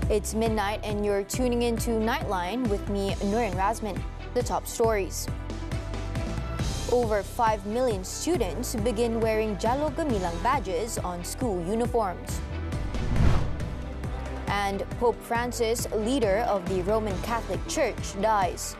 It's midnight and you're tuning into Nightline with me, Nurin Razmyn. The top stories. Over 5 million students begin wearing Jaloang Badges on school uniforms. And Pope Francis, leader of the Roman Catholic Church, dies.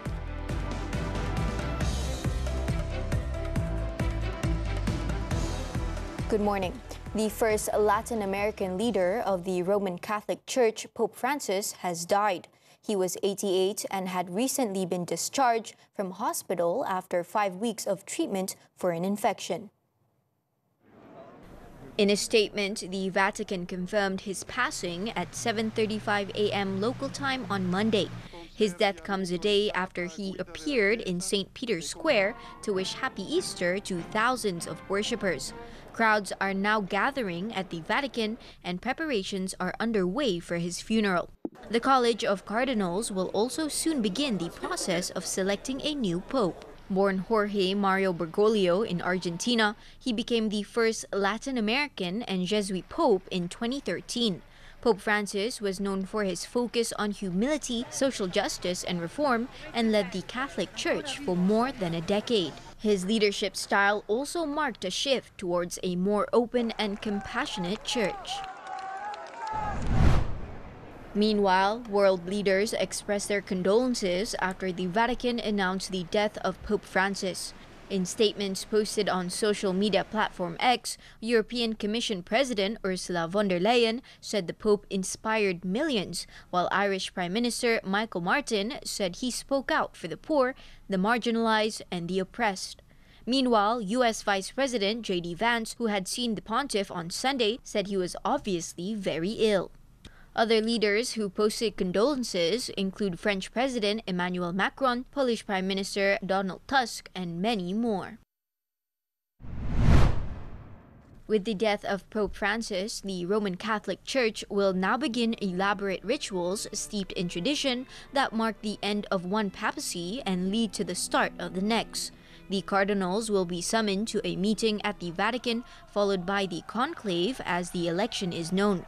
Good morning. The first Latin American leader of the Roman Catholic Church, Pope Francis, has died. He was 88 and had recently been discharged from hospital after 5 weeks of treatment for an infection. In a statement, the Vatican confirmed his passing at 7:35 a.m. local time on Monday. His death comes a day after he appeared in St. Peter's Square to wish Happy Easter to thousands of worshippers. Crowds are now gathering at the Vatican and preparations are underway for his funeral. The College of Cardinals will also soon begin the process of selecting a new pope. Born Jorge Mario Bergoglio in Argentina, he became the first Latin American and Jesuit pope in 2013. Pope Francis was known for his focus on humility, social justice, and reform, and led the Catholic Church for more than a decade. His leadership style also marked a shift towards a more open and compassionate church. Meanwhile, world leaders expressed their condolences after the Vatican announced the death of Pope Francis. In statements posted on social media platform X, European Commission President Ursula von der Leyen said the Pope inspired millions, while Irish Prime Minister Michael Martin said he spoke out for the poor, the marginalized, and the oppressed. Meanwhile, U.S. Vice President J.D. Vance, who had seen the pontiff on Sunday, said he was obviously very ill. Other leaders who posted condolences include French President Emmanuel Macron, Polish Prime Minister Donald Tusk, and many more. With the death of Pope Francis, the Roman Catholic Church will now begin elaborate rituals steeped in tradition that mark the end of one papacy and lead to the start of the next. The cardinals will be summoned to a meeting at the Vatican, followed by the conclave as the election is known.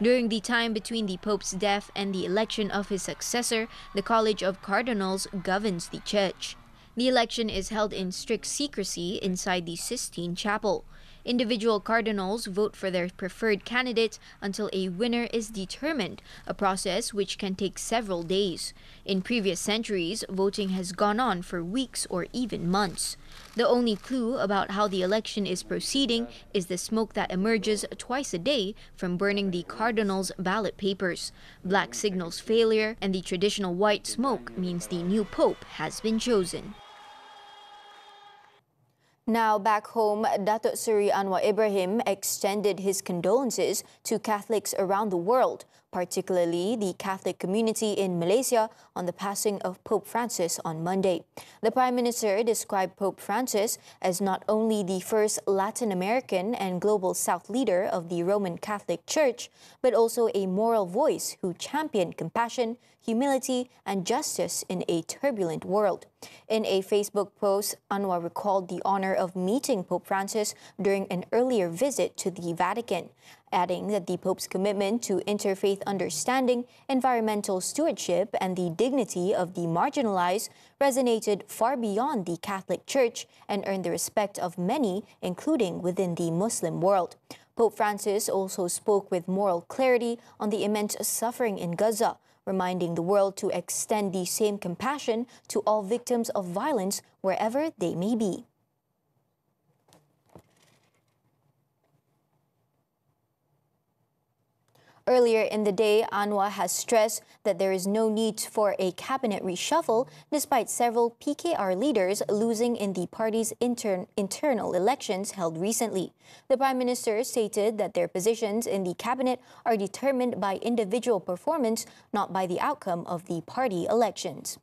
During the time between the Pope's death and the election of his successor, the College of Cardinals governs the church. The election is held in strict secrecy inside the Sistine Chapel. Individual cardinals vote for their preferred candidate until a winner is determined, a process which can take several days. In previous centuries, voting has gone on for weeks or even months. The only clue about how the election is proceeding is the smoke that emerges twice a day from burning the cardinals' ballot papers. Black signals failure, and the traditional white smoke means the new pope has been chosen. Now back home, Datuk Seri Anwar Ibrahim extended his condolences to Catholics around the world, particularly the Catholic community in Malaysia, on the passing of Pope Francis on Monday. The Prime Minister described Pope Francis as not only the first Latin American and Global South leader of the Roman Catholic Church, but also a moral voice who championed compassion, humility, and justice in a turbulent world. In a Facebook post, Anwar recalled the honor of meeting Pope Francis during an earlier visit to the Vatican, adding that the Pope's commitment to interfaith understanding, environmental stewardship, and the dignity of the marginalized resonated far beyond the Catholic Church and earned the respect of many, including within the Muslim world. Pope Francis also spoke with moral clarity on the immense suffering in Gaza, reminding the world to extend the same compassion to all victims of violence wherever they may be. Earlier in the day, Anwar has stressed that there is no need for a cabinet reshuffle despite several PKR leaders losing in the party's internal elections held recently. The Prime Minister stated that their positions in the cabinet are determined by individual performance, not by the outcome of the party elections.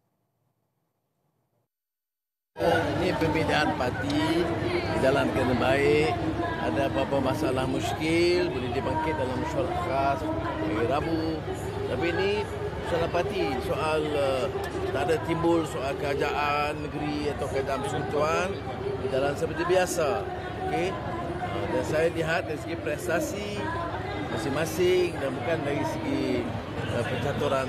Ini perbezaan parti dijalankan dengan baik. Ada apa-apa masalah muskil boleh dibangkit dalam mesyuarat khas hari Rabu. Tapi ini soal parti, soal tak ada timbul soal kerajaan negeri atau keadaan persekutuan, berjalan seperti biasa. Okey. Dan saya lihat dari segi prestasi masing-masing dan bukan dari segi percaturan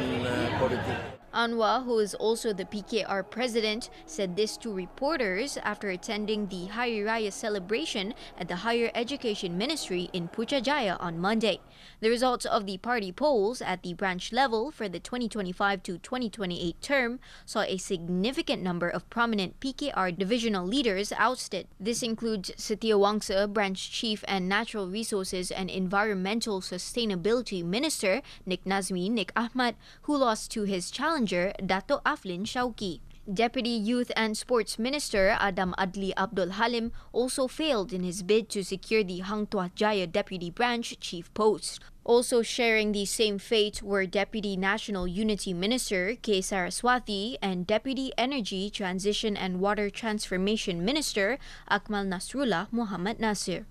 politik. Anwar, who is also the PKR president, said this to reporters after attending the Hari Raya celebration at the Higher Education Ministry in Putrajaya on Monday. The results of the party polls at the branch level for the 2025 to 2028 term saw a significant number of prominent PKR divisional leaders ousted. This includes Setiawangsa Branch Chief and Natural Resources and Environmental Sustainability Minister Razmyn Ahmad, who lost to his challenger Dato' Aflin Shauki. Deputy Youth and Sports Minister Adam Adli Abdul Halim also failed in his bid to secure the Hang Tuah Jaya Deputy Branch Chief post. Also sharing the same fate were Deputy National Unity Minister K. Saraswati and Deputy Energy, Transition and Water Transformation Minister Akmal Nasrullah Muhammad Nasir.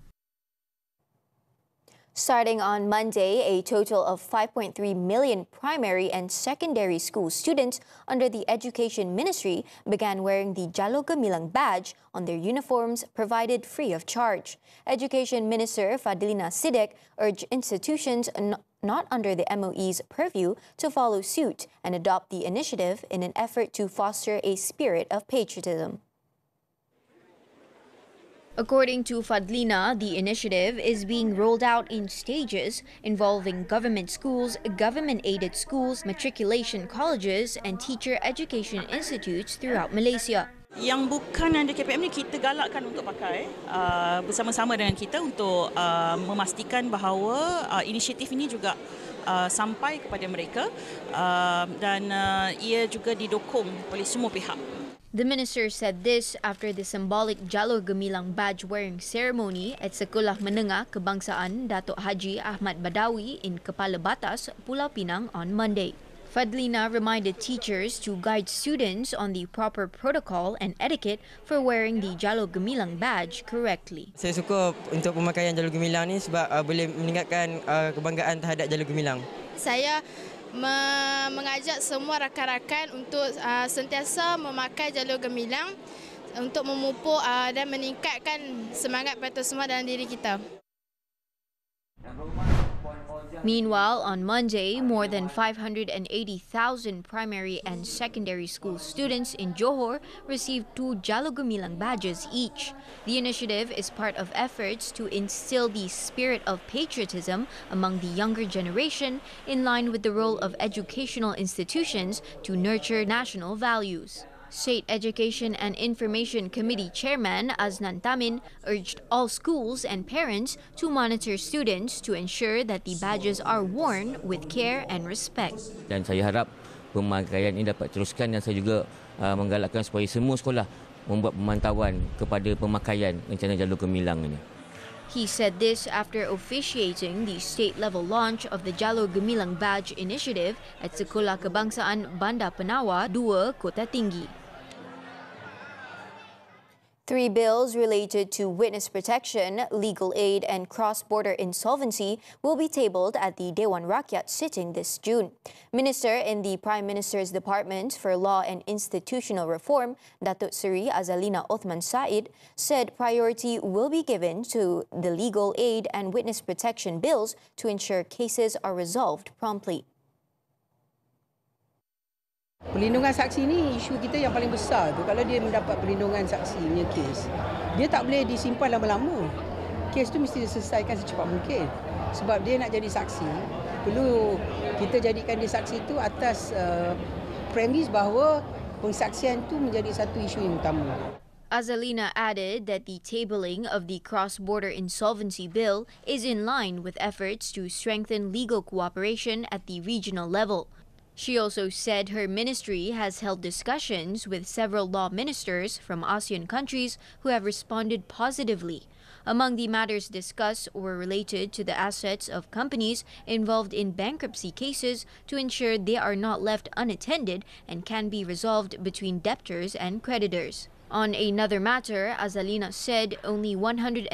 Starting on Monday, a total of 5.3 million primary and secondary school students under the Education Ministry began wearing the Jaloang Badge on their uniforms, provided free of charge. Education Minister Fadlina Siddiq urged institutions not under the MOE's purview to follow suit and adopt the initiative in an effort to foster a spirit of patriotism. According to Fadlina, the initiative is being rolled out in stages involving government schools, government-aided schools, matriculation colleges and teacher education institutes throughout Malaysia. Yang bukan ada KPM ni kita galakkan untuk pakai bersama-sama dengan kita untuk memastikan bahawa inisiatif ini juga sampai kepada mereka dan ia juga didukung oleh semua pihak. The minister said this after the symbolic Jaloang Badge wearing ceremony at Sekolah Menengah Kebangsaan Datuk Haji Ahmad Badawi in Kepala Batas, Pulau Pinang on Monday. Fadlina reminded teachers to guide students on the proper protocol and etiquette for wearing the Jaloang Badge correctly. Saya suka untuk pemakaian Jaloang ni sebab boleh meningkatkan kebanggaan terhadap Jaloang. Saya mengajak semua rakan-rakan untuk sentiasa memakai jalur gemilang untuk memupuk dan meningkatkan semangat patriotisme dalam diri kita. Meanwhile, on Monday, more than 580,000 primary and secondary school students in Johor received 2 Jaloang badges each. The initiative is part of efforts to instill the spirit of patriotism among the younger generation in line with the role of educational institutions to nurture national values. State Education and Information Committee Chairman Aznan Tamin urged all schools and parents to monitor students to ensure that the badges are worn with care and respect. Dan saya harap pemakaian ini dapat teruskan dan saya juga menggalakkan supaya semua sekolah membuat pemantauan kepada pemakaian rencana jalur gemilang ini. He said this after officiating the state-level launch of the Jaloang Badge initiative at Sekolah Kebangsaan Bandar Penawa 2, Kota Tinggi. 3 bills related to witness protection, legal aid and cross-border insolvency will be tabled at the Dewan Rakyat sitting this June. Minister in the Prime Minister's Department for Law and Institutional Reform, Datuk Seri Azalina Othman Said, said priority will be given to the legal aid and witness protection bills to ensure cases are resolved promptly. Perlindungan saksi ni isu kita yang paling besar tu. Kalau dia mendapat perlindungan saksi punya kes, dia tak boleh disimpan lama-lama. Kes tu mesti diselesaikan secepat mungkin. Sebab dia nak jadi saksi, perlu kita jadikan dia saksi tu atas premis bahawa pengsaksian tu menjadi satu isu yang utama. Azalina added that the tabling of the cross-border insolvency bill is in line with efforts to strengthen legal cooperation at the regional level. She also said her ministry has held discussions with several law ministers from ASEAN countries who have responded positively. Among the matters discussed were related to the assets of companies involved in bankruptcy cases to ensure they are not left unattended and can be resolved between debtors and creditors. On another matter, Azalina said only 164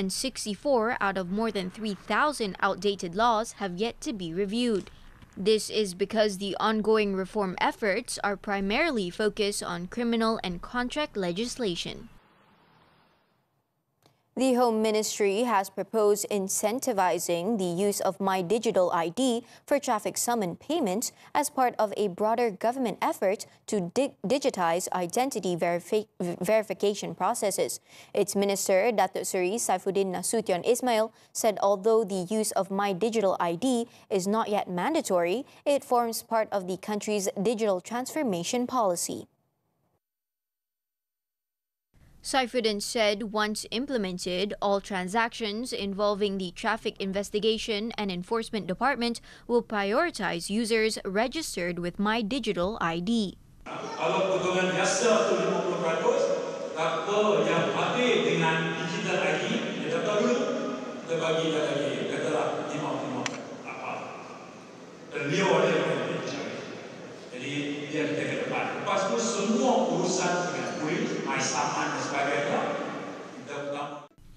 out of more than 3,000 outdated laws have yet to be reviewed. This is because the ongoing reform efforts are primarily focused on criminal and contract legislation. The Home Ministry has proposed incentivizing the use of My Digital ID for traffic summon payments as part of a broader government effort to digitize identity verification processes. Its Minister, Datuk Seri Saifuddin Nasution Ismail, said although the use of My Digital ID is not yet mandatory, it forms part of the country's digital transformation policy. Saifuddin said once implemented, all transactions involving the Traffic Investigation and Enforcement Department will prioritize users registered with My Digital ID. Kalau pegangan biasa tu 50%, apa yang hadir dengan digital ID, dia daftar dulu, kita bagi dia lagi, katalah 50 apa. Beliau ada yang jadi dia kita ke depan. Lepas tu semua urusan dengan kuih, saman dan sebagainya.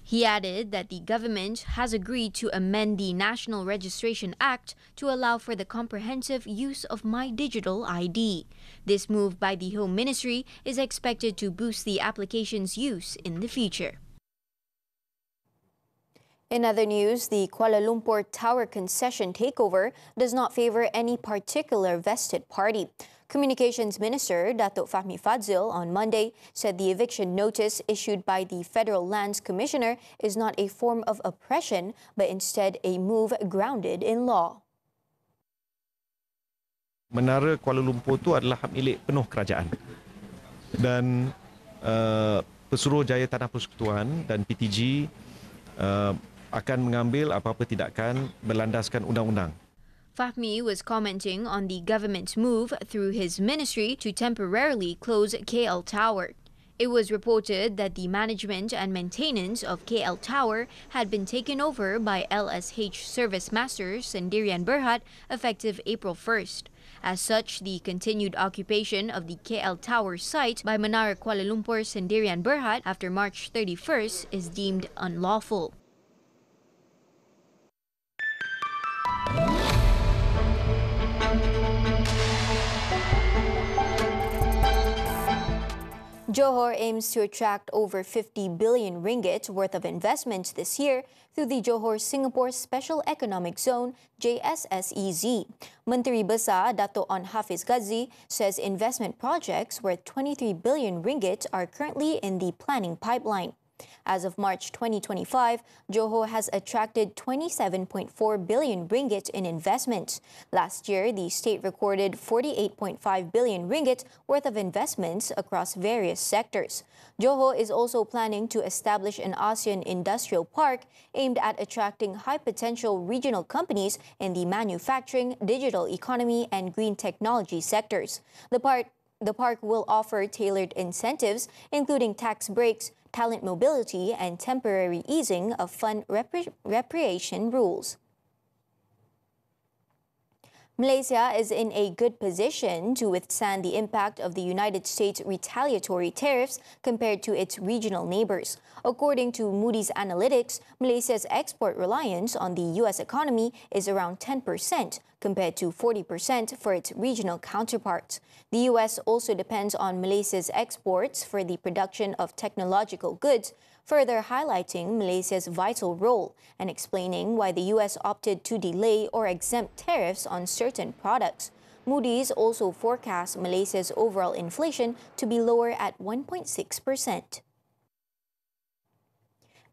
He added that the government has agreed to amend the National Registration Act to allow for the comprehensive use of My Digital ID. This move by the Home Ministry is expected to boost the application's use in the future. In other news, the Kuala Lumpur Tower concession takeover does not favor any particular vested party. Communications Minister Datuk Fahmi Fadzil on Monday said the eviction notice issued by the Federal Lands Commissioner is not a form of oppression, but instead a move grounded in law. Menara Kuala Lumpur itu adalah hak milik penuh kerajaan. Dan Pesuruhjaya Tanah Persekutuan dan PTG akan mengambil apa-apa tindakan berlandaskan undang-undang. Fahmi was commenting on the government's move through his ministry to temporarily close KL Tower. It was reported that the management and maintenance of KL Tower had been taken over by LSH Service Master Sendirian Berhad effective April 1st. As such, the continued occupation of the KL Tower site by Menara Kuala Lumpur Sendirian Berhad after March 31st is deemed unlawful. Johor aims to attract over 50 billion ringgit worth of investments this year through the Johor-Singapore Special Economic Zone, JSSEZ. Menteri Besar Dato' Onn Hafiz Ghazi says investment projects worth 23 billion ringgit are currently in the planning pipeline. As of March 2025, Johor has attracted 27.4 billion ringgit in investments. Last year, the state recorded 48.5 billion ringgit worth of investments across various sectors. Johor is also planning to establish an ASEAN industrial park aimed at attracting high-potential regional companies in the manufacturing, digital economy, and green technology sectors. The park will offer tailored incentives, including tax breaks, talent mobility, and temporary easing of fund repatriation rules. Malaysia is in a good position to withstand the impact of the United States' retaliatory tariffs compared to its regional neighbors. According to Moody's Analytics, Malaysia's export reliance on the U.S. economy is around 10%, compared to 40% for its regional counterparts. The U.S. also depends on Malaysia's exports for the production of technological goods, further highlighting Malaysia's vital role and explaining why the U.S. opted to delay or exempt tariffs on certain products. Moody's also forecasts Malaysia's overall inflation to be lower at 1.6%.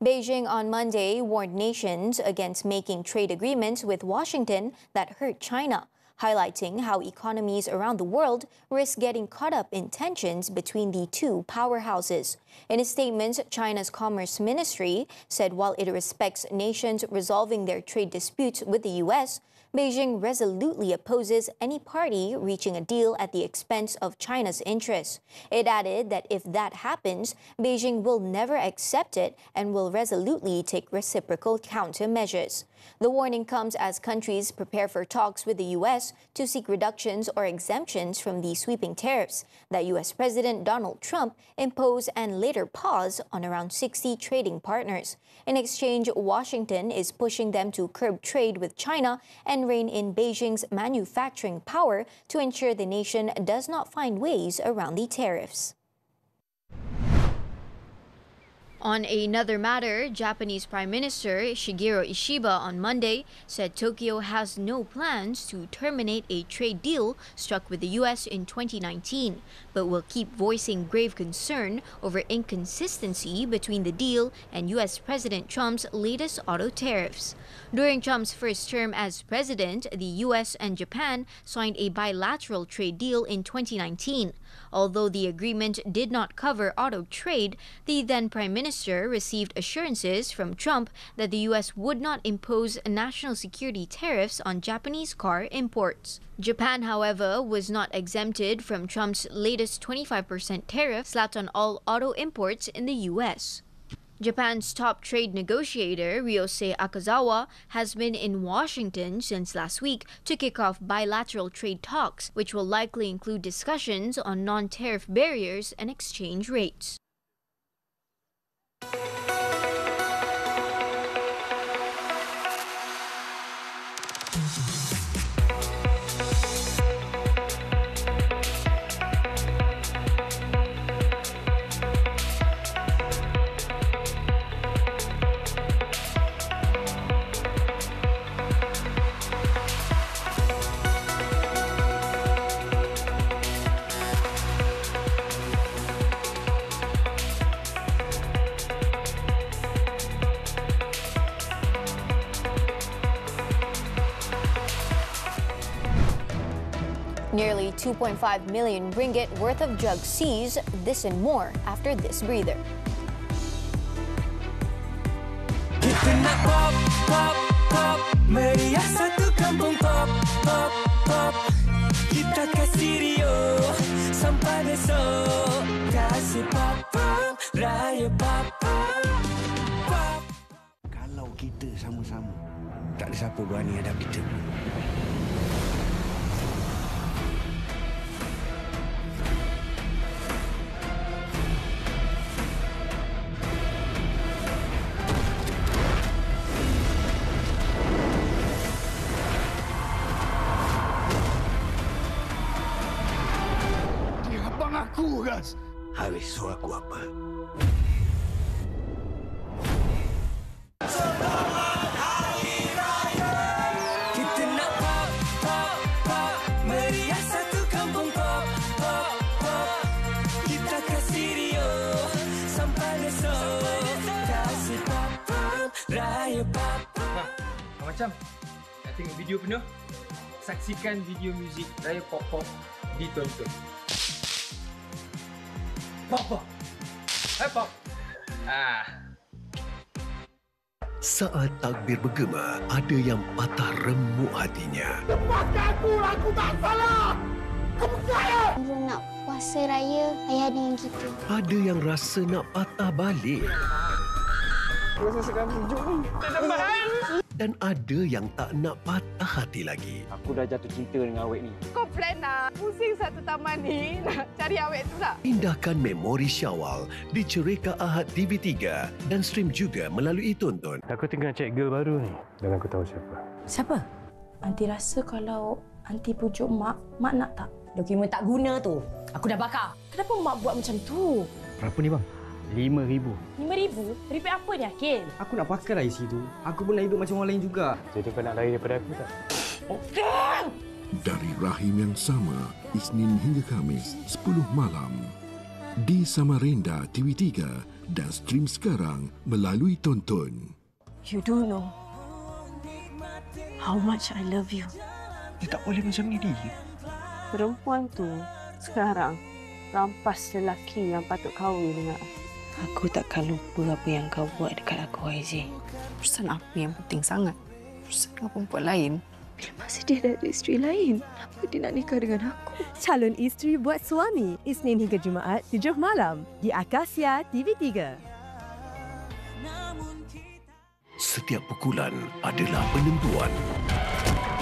Beijing on Monday warned nations against making trade agreements with Washington that hurt China, highlighting how economies around the world risk getting caught up in tensions between the two powerhouses. In a statement, China's Commerce Ministry said while it respects nations resolving their trade disputes with the U.S., Beijing resolutely opposes any party reaching a deal at the expense of China's interests. It added that if that happens, Beijing will never accept it and will resolutely take reciprocal countermeasures. The warning comes as countries prepare for talks with the U.S. to seek reductions or exemptions from the sweeping tariffs that U.S. President Donald Trump imposed and later paused on around 60 trading partners. In exchange, Washington is pushing them to curb trade with China and rein in Beijing's manufacturing power to ensure the nation does not find ways around the tariffs. On another matter, Japanese Prime Minister Shigeru Ishiba on Monday said Tokyo has no plans to terminate a trade deal struck with the US in 2019, but will keep voicing grave concern over inconsistency between the deal and US President Trump's latest auto tariffs. During Trump's first term as president, the US and Japan signed a bilateral trade deal in 2019. Although the agreement did not cover auto trade, the then Prime Minister received assurances from Trump that the US would not impose national security tariffs on Japanese car imports. Japan, however, was not exempted from Trump's latest 25% tariff slapped on all auto imports in the US. Japan's top trade negotiator, Ryosei Akazawa, has been in Washington since last week to kick off bilateral trade talks, which will likely include discussions on non-tariff barriers and exchange rates. Nearly 2.5 million ringgit worth of drugs seized, this and more after this breather. Kita nak pop, pop, pop, meriah satu kampung pop, pop, pop. Kita kasih Rio sampai besok. Kasih pop, pop, raya pop, pop, pop. Kalau kita sama-sama, tak ada siapa berani hadap kita. Aku, guys. Haris, suruh aku apa? Selamat Hari Raya. Kita nak pop, pop, pop, meriah satu kampung pop, pop, pop. Kita kasih Rio sampai besok. Kasih pop, pop, raya pop, pop. Macam nak tengok video penuh, saksikan video muzik Raya Pop Pop ditonton. Pop Pop. Hai Pop. Saat takbir bergema, ada yang patah remuk hatinya. Lepaskan aku tak salah. Aku percaya. Nak puasa raya ayah dengan kita. Ada yang rasa nak patah balik. Rasa sekarang sejuk ni. Tak dapat. Dan ada yang tak nak patah hati lagi. Aku dah jatuh cinta dengan awet ni. Kau plan nak pusing satu taman ni nak cari awet tu tak? Indahkan memori Syawal di Cereka Ahad TV3 dan stream juga melalui tonton. Aku tengah cek girl baru ni dan aku tahu siapa. Siapa? Aunty rasa kalau aunty pujuk mak nak tak? Dokumen tak guna tu. Aku dah bakar. Kenapa mak buat macam tu? Berapa ni bang? 5,000. 5,000? Repeat apa ni Akil? Aku nak pakai lah isi tu. Aku pun nak hidup macam orang lain juga. Jadi kau nak lari daripada aku tak? Okey! Dari rahim yang sama, Isnin hingga Khamis, 10 malam. Di Samarinda TV3 dan stream sekarang melalui tonton. You don't know how much I love you. Dia tak boleh macam ni dia. Perempuan tu sekarang rampas lelaki yang patut kahwin dengan aku. Takkan lupa apa yang kau buat dekat aku, Aizy. Urusan apa yang penting sangat? Urusan dengan perempuan lain. Bila masa dia dah ada isteri lain, kenapa dia nak nikah dengan aku? Calon isteri buat suami, Isnin hingga Jumaat 7 malam di Akasia TV3. Setiap pukulan adalah penentuan.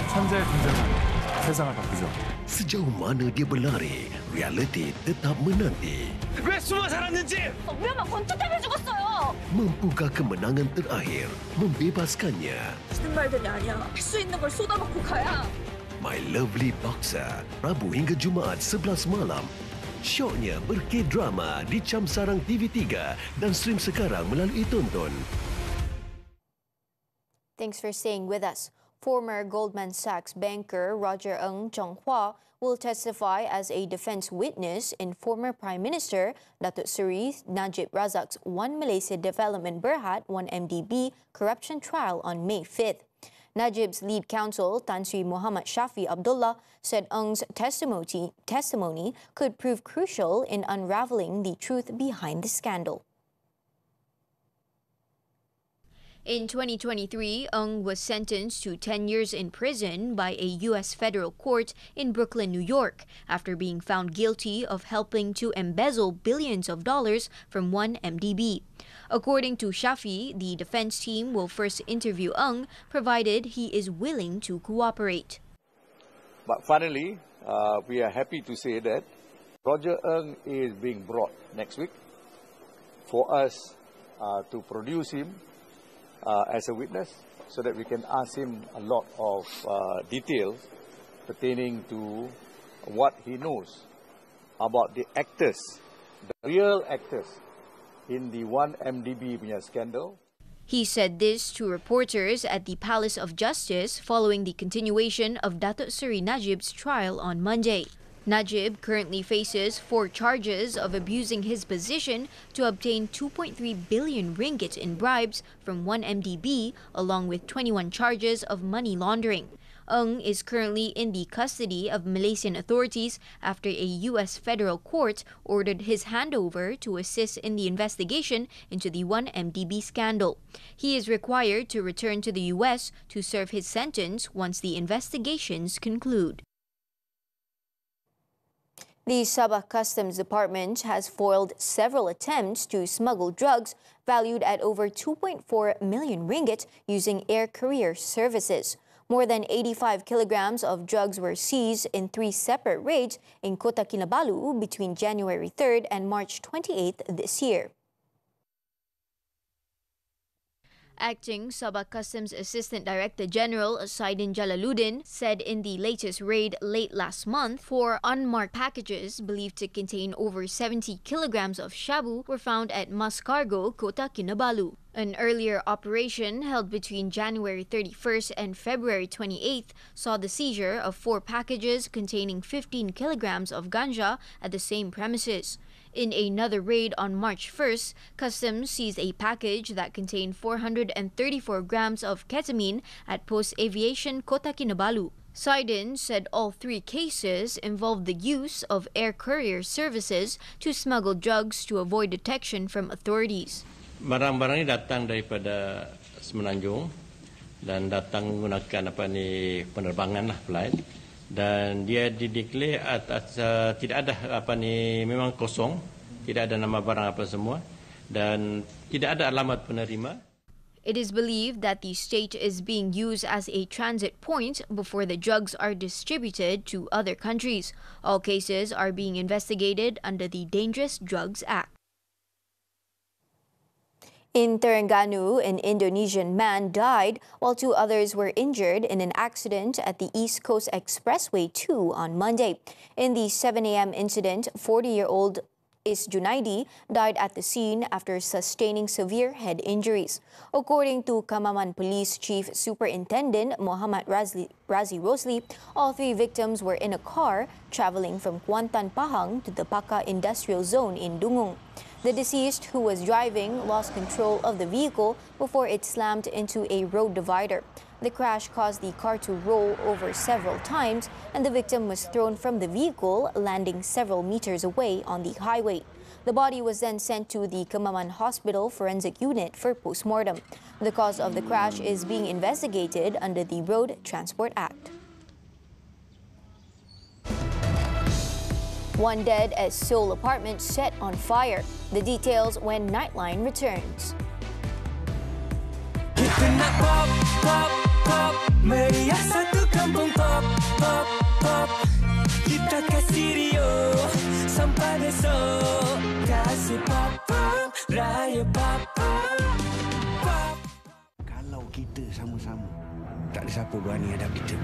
천재의 등장은 세상을 바꾸죠. Sejauh mana dia berlari, realiti tetap menanti. 왜 숨어 살았는지! 위험한 권투 때문에 죽었어요! Mampukah kemenangan terakhir membebaskannya? 무슨 말들이 아니야. 할 수 있는 걸 쏟아놓고 가야. My Lovely Boxer, Rabu hingga Jumaat 11 malam. Syoknya berke-drama di Camsarang TV3 dan stream sekarang melalui Tonton. Thanks for staying with us. Former Goldman Sachs banker Roger Ng Chonghua will testify as a defense witness in former Prime Minister Datuk Seri Najib Razak's One Malaysia Development Berhad 1MDB corruption trial on May 5th. Najib's lead counsel, Tan Sri Muhammad Shafi Abdullah, said Ng's testimony could prove crucial in unravelling the truth behind the scandal. In 2023, Ng was sentenced to 10 years in prison by a U.S. federal court in Brooklyn, New York, after being found guilty of helping to embezzle billions of dollars from 1MDB. According to Shafi, the defense team will first interview Ng, provided he is willing to cooperate. But finally, we are happy to say that Roger Ng is being brought next week for us to produce him as a witness, so that we can ask him a lot of details pertaining to what he knows about the actors, the real actors in the 1MDB scandal. He said this to reporters at the Palace of Justice following the continuation of Datuk Seri Najib's trial on Monday. Najib currently faces 4 charges of abusing his position to obtain 2.3 billion ringgit in bribes from 1MDB, along with 21 charges of money laundering. Ng is currently in the custody of Malaysian authorities after a U.S. federal court ordered his handover to assist in the investigation into the 1MDB scandal. He is required to return to the U.S. to serve his sentence once the investigations conclude. The Sabah Customs Department has foiled several attempts to smuggle drugs valued at over 2.4 million ringgit using air courier services. More than 85 kilograms of drugs were seized in 3 separate raids in Kota Kinabalu between January 3rd and March 28th this year. Acting Sabah Customs Assistant Director General Saidin Jalaluddin said in the latest raid late last month, 4 unmarked packages believed to contain over 70 kilograms of shabu were found at Mas Cargo, Kota Kinabalu. An earlier operation held between January 31st and February 28th saw the seizure of 4 packages containing 15 kilograms of ganja at the same premises. In another raid on March 1st, Customs seized a package that contained 434 grams of ketamine at Post Aviation Kota Kinabalu. Saidin said all 3 cases involved the use of air courier services to smuggle drugs to avoid detection from authorities. Barang-barang ini datang daripada Semenanjung dan datang menggunakan penerbangan flight, dan dia dideklar atas tidak ada memang kosong, tidak ada nama barang apa semua dan tidak ada alamat penerima. It is believed that the state is being used as a transit point before the drugs are distributed to other countries. All cases are being investigated under the Dangerous Drugs Act. In Terengganu, an Indonesian man died while 2 others were injured in an accident at the East Coast Expressway 2 on Monday. In the 7 a.m. incident, 40-year-old Is Junaidi died at the scene after sustaining severe head injuries. According to Kamaman Police Chief Superintendent Muhammad Razi Rosli, all 3 victims were in a car traveling from Kuantan Pahang to the Paka Industrial Zone in Dungung. The deceased, who was driving, lost control of the vehicle before it slammed into a road divider. The crash caused the car to roll over several times, and the victim was thrown from the vehicle, landing several meters away on the highway. The body was then sent to the Kemaman Hospital Forensic Unit for postmortem. The cause of the crash is being investigated under the Road Transport Act. 1 dead as Seoul apartment set on fire. The details when Nightline returns. Kita nak pop, pop, pop, meriah satu kampung pop, pop, pop. Kita kasih Rio sampai besok. Kasih pop, pop, raya pop, pop, pop. Kalau kita sama-sama, tak ada siapa berani hadap kita.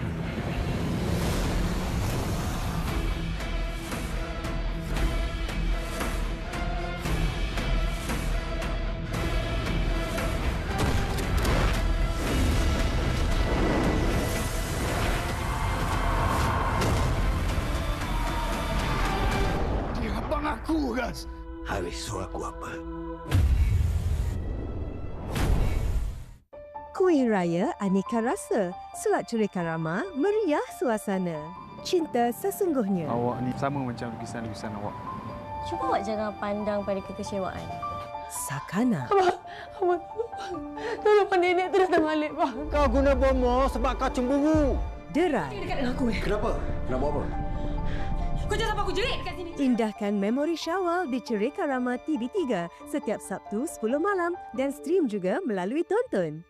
aku, Ras. Hari suruh aku apa? Kuih Raya Aneka Rasa, Selat Cerita Rama, meriah suasana. Cinta sesungguhnya. Awak ni sama macam lukisan-lukisan awak. Cuba awak jangan pandang pada kekecewaan. Sakana. Abang, tolong nenek tu datang balik, bang. Kau guna bomoh sebab kau cemburu. Derai. Dia dekat dengan aku. Kenapa? Nak buat apa? Kau jangan sampai aku jerit dekat sini. Indahkan memori Syawal di Cerita Rama TV3 setiap Sabtu 10 malam dan stream juga melalui Tonton.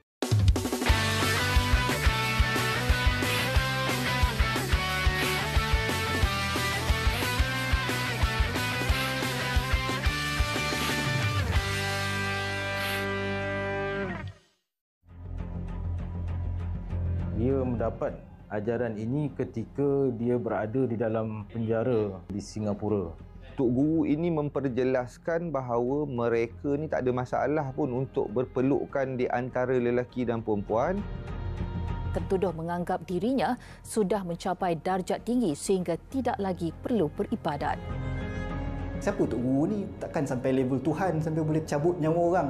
Dia mendapat ajaran ini ketika dia berada di dalam penjara di Singapura. Tok Guru ini memperjelaskan bahawa mereka ni tak ada masalah pun untuk berpelukan di antara lelaki dan perempuan. Tertuduh menganggap dirinya sudah mencapai darjat tinggi sehingga tidak lagi perlu beribadat. Siapa Tok Guru ni? Takkan sampai level Tuhan sampai boleh cabut nyawa orang.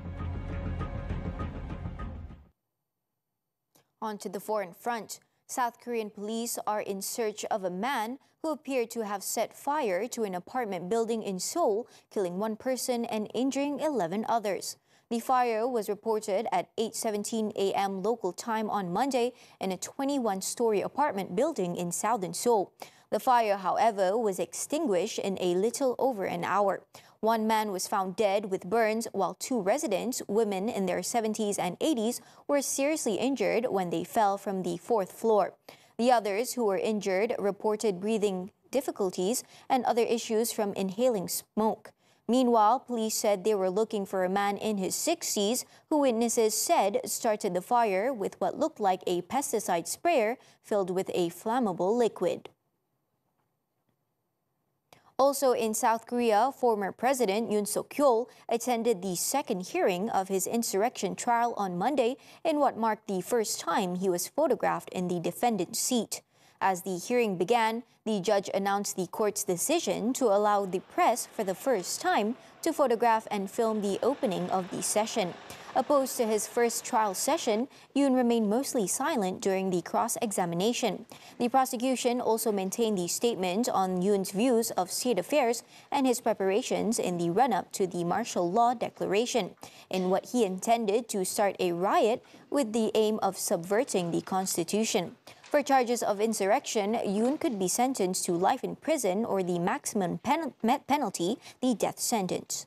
On to the foreign front. South Korean police are in search of a man who appeared to have set fire to an apartment building in Seoul, killing one person and injuring 11 others. The fire was reported at 8:17 a.m. local time on Monday in a 21-story apartment building in southern Seoul. The fire, however, was extinguished in a little over an hour. One man was found dead with burns, while two residents, women in their 70s and 80s, were seriously injured when they fell from the fourth floor. The others who were injured reported breathing difficulties and other issues from inhaling smoke. Meanwhile, police said they were looking for a man in his 60s who witnesses said started the fire with what looked like a pesticide sprayer filled with a flammable liquid. Also in South Korea, former President Yoon Suk-yeol attended the second hearing of his insurrection trial on Monday in what marked the first time he was photographed in the defendant's seat. As the hearing began, the judge announced the court's decision to allow the press for the first time to photograph and film the opening of the session. Opposed to his first trial session, Yoon remained mostly silent during the cross-examination. The prosecution also maintained the statement on Yoon's views of state affairs and his preparations in the run-up to the martial law declaration, in what he intended to start a riot with the aim of subverting the constitution. For charges of insurrection, Yoon could be sentenced to life in prison or the maximum penalty, the death sentence.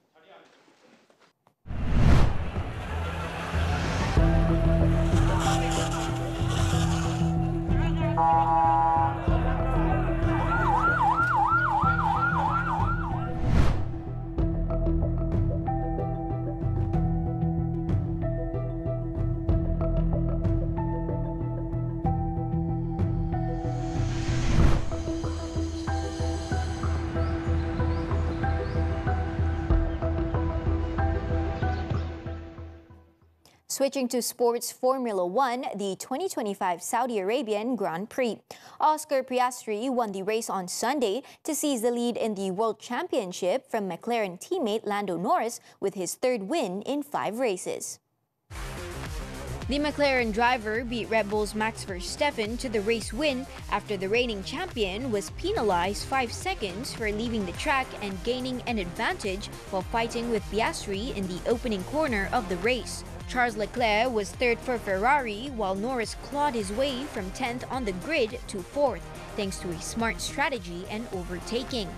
Switching to sports, Formula One, the 2025 Saudi Arabian Grand Prix. Oscar Piastri won the race on Sunday to seize the lead in the World Championship from McLaren teammate Lando Norris with his third win in 5 races. The McLaren driver beat Red Bull's Max Verstappen to the race win after the reigning champion was penalized 5 seconds for leaving the track and gaining an advantage while fighting with Piastri in the opening corner of the race. Charles Leclerc was third for Ferrari, while Norris clawed his way from 10th on the grid to 4th, thanks to a smart strategy and overtaking.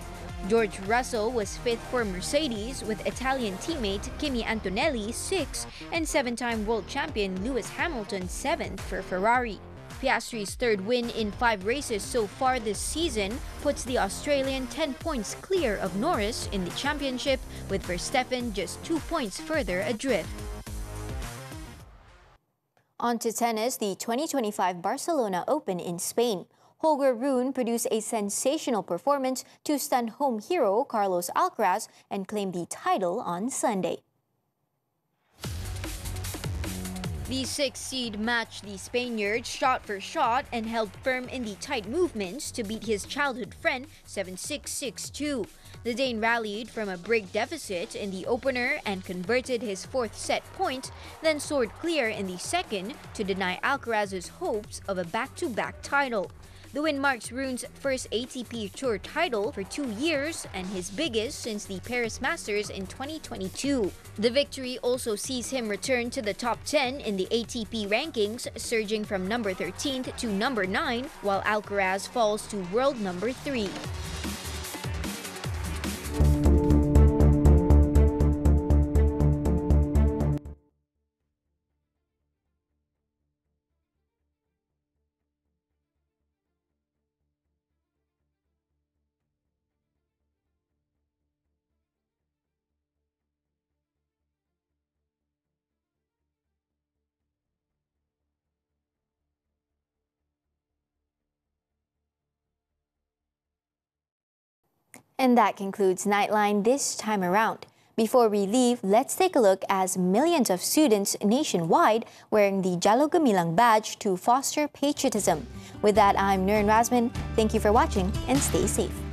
George Russell was 5th for Mercedes, with Italian teammate Kimi Antonelli 6th and 7-time world champion Lewis Hamilton 7th for Ferrari. Piastri's third win in 5 races so far this season puts the Australian 10 points clear of Norris in the championship, with Verstappen just 2 points further adrift. On to tennis, the 2025 Barcelona Open in Spain. Holger Rune produced a sensational performance to stun home hero Carlos Alcaraz and claim the title on Sunday. The 6th seed matched the Spaniard shot for shot and held firm in the tight movements to beat his childhood friend 7-6, 6-2. The Dane rallied from a break deficit in the opener and converted his fourth set point, then soared clear in the second to deny Alcaraz's hopes of a back-to-back title. The win marks Rune's first ATP Tour title for 2 years and his biggest since the Paris Masters in 2022. The victory also sees him return to the top 10 in the ATP rankings, surging from number 13th to number 9, while Alcaraz falls to world number 3. And that concludes Nightline this time around. Before we leave, let's take a look as millions of students nationwide wearing the Jaloang Badge to foster patriotism. With that, I'm Nurin Razmyn. Thank you for watching and stay safe.